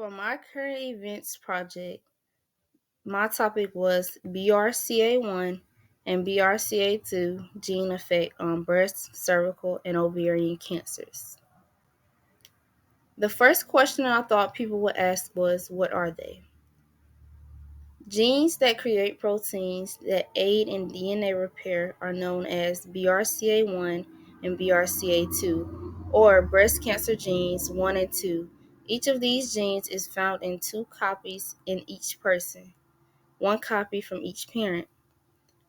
For my current events project, my topic was BRCA1 and BRCA2 gene effect on breast, cervical, and ovarian cancers. The first question I thought people would ask was, what are they? Genes that create proteins that aid in DNA repair are known as BRCA1 and BRCA2, or breast cancer genes 1 and 2. Each of these genes is found in 2 copies in each person, 1 copy from each parent.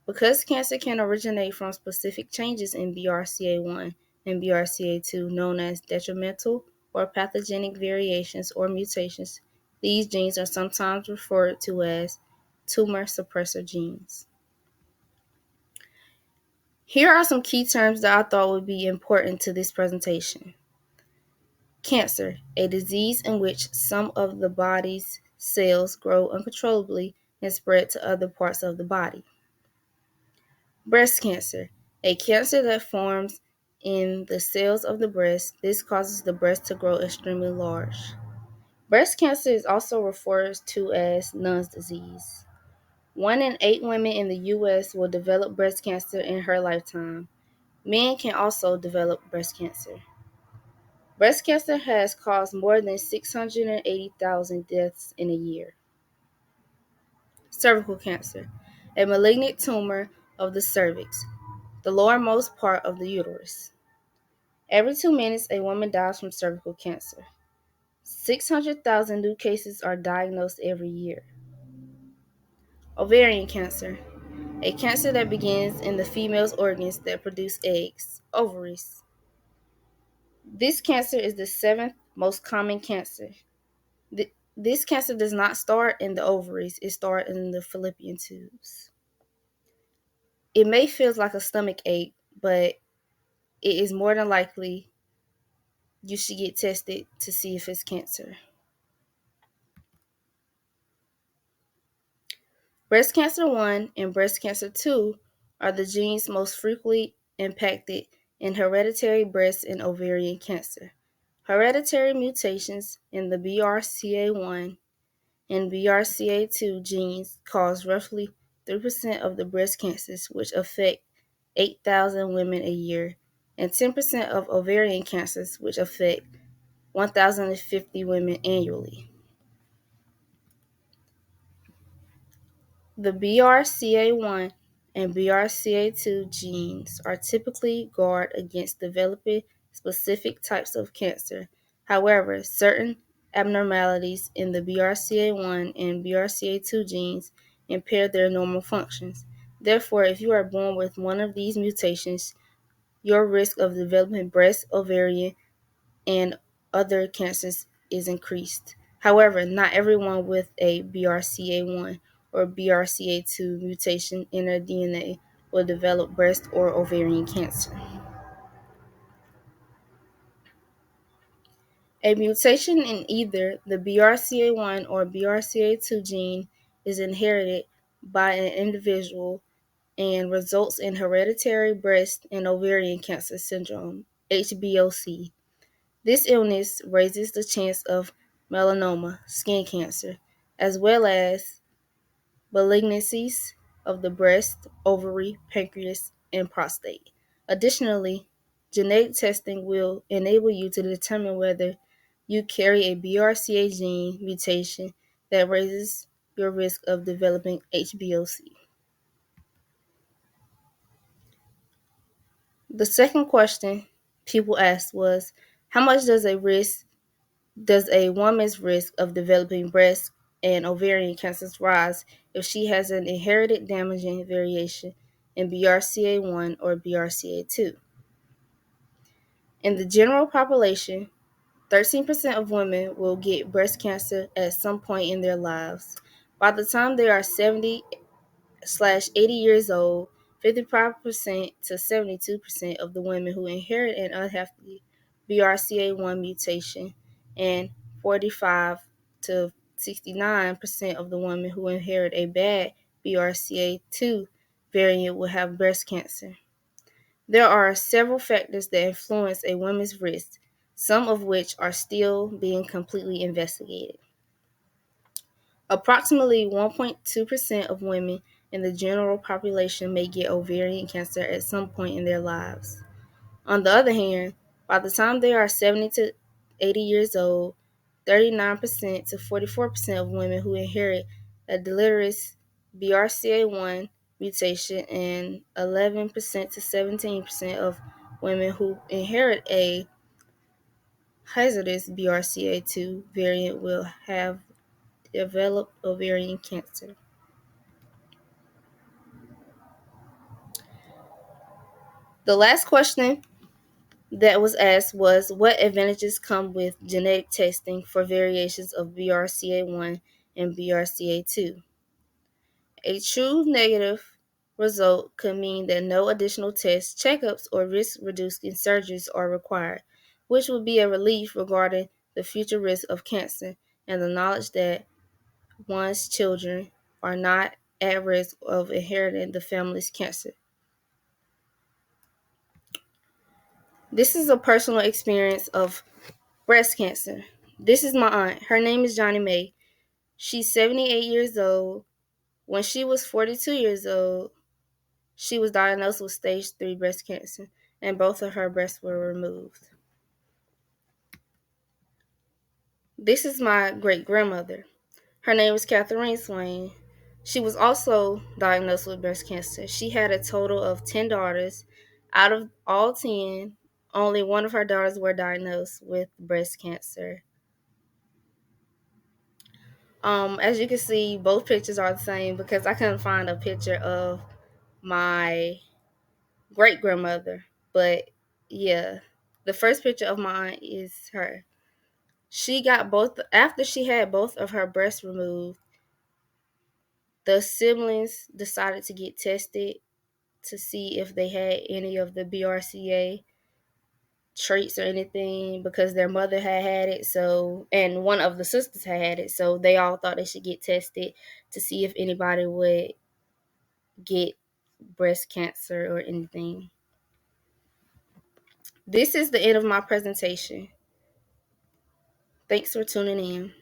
Because cancer can originate from specific changes in BRCA1 and BRCA2 known as detrimental or pathogenic variations or mutations, these genes are sometimes referred to as tumor suppressor genes. Here are some key terms that I thought would be important to this presentation. Cancer, a disease in which some of the body's cells grow uncontrollably and spread to other parts of the body. Breast cancer, a cancer that forms in the cells of the breast. This causes the breast to grow extremely large. Breast cancer is also referred to as Nunn's disease. 1 in 8 women in the U.S. will develop breast cancer in her lifetime. Men can also develop breast cancer. Breast cancer has caused more than 680,000 deaths in a year. Cervical cancer, a malignant tumor of the cervix, the lowermost part of the uterus. Every 2 minutes, a woman dies from cervical cancer. 600,000 new cases are diagnosed every year. Ovarian cancer, a cancer that begins in the female's organs that produce eggs, ovaries. This cancer is the 7th most common cancer. This cancer does not start in the ovaries, it starts in the fallopian tubes. It may feel like a stomach ache, but it is more than likely you should get tested to see if it's cancer. Breast cancer 1 and breast cancer 2 are the genes most frequently impacted in hereditary breast and ovarian cancer. Hereditary mutations in the BRCA1 and BRCA2 genes cause roughly 3% of the breast cancers, which affect 8,000 women a year, and 10% of ovarian cancers, which affect 1,050 women annually. The BRCA1 and BRCA2 genes are typically guard against developing specific types of cancer. However, certain abnormalities in the BRCA1 and BRCA2 genes impair their normal functions. Therefore, if you are born with one of these mutations, your risk of developing breast, ovarian, and other cancers is increased. However, not everyone with a BRCA1 or BRCA2 mutation in their DNA will develop breast or ovarian cancer. A mutation in either the BRCA1 or BRCA2 gene is inherited by an individual and results in hereditary breast and ovarian cancer syndrome, HBOC. This illness raises the chance of melanoma, skin cancer, as well as malignancies of the breast, ovary, pancreas, and prostate. Additionally, genetic testing will enable you to determine whether you carry a BRCA gene mutation that raises your risk of developing HBOC. The second question people asked was, how much does a woman's risk of developing breast and ovarian cancers rise if she has an inherited damaging variation in BRCA1 or BRCA2? In the general population, 13% of women will get breast cancer at some point in their lives. By the time they are 70/80 years old, 55% to 72% of the women who inherit an unhealthy BRCA1 mutation and 45 to 69% of the women who inherit a bad BRCA2 variant will have breast cancer. There are several factors that influence a woman's risk, some of which are still being completely investigated. Approximately 1.2% of women in the general population may get ovarian cancer at some point in their lives. On the other hand, by the time they are 70 to 80 years old, 39% to 44% of women who inherit a deleterious BRCA1 mutation and 11% to 17% of women who inherit a hazardous BRCA2 variant will have developed ovarian cancer. The last question that was asked was what advantages come with genetic testing for variations of BRCA1 and BRCA2? A true negative result could mean that no additional tests, checkups, or risk reducing surgeries are required, which would be a relief regarding the future risk of cancer and the knowledge that one's children are not at risk of inheriting the family's cancer. This is a personal experience of breast cancer. This is my aunt. Her name is Johnny Mae. She's 78 years old. When she was 42 years old, she was diagnosed with stage 3 breast cancer, and both of her breasts were removed. This is my great grandmother. Her name is Catherine Swain. She was also diagnosed with breast cancer. She had a total of 10 daughters. Out of all 10, only one of her daughters were diagnosed with breast cancer. As you can see, both pictures are the same because I couldn't find a picture of my great grandmother. But yeah, the first picture of mine is her. She got both, after she had both of her breasts removed, the siblings decided to get tested to see if they had any of the BRCA traits or anything because their mother had it, so, and one of the sisters had it, so they all thought they should get tested to see if anybody would get breast cancer or anything. This is the end of my presentation. Thanks for tuning in.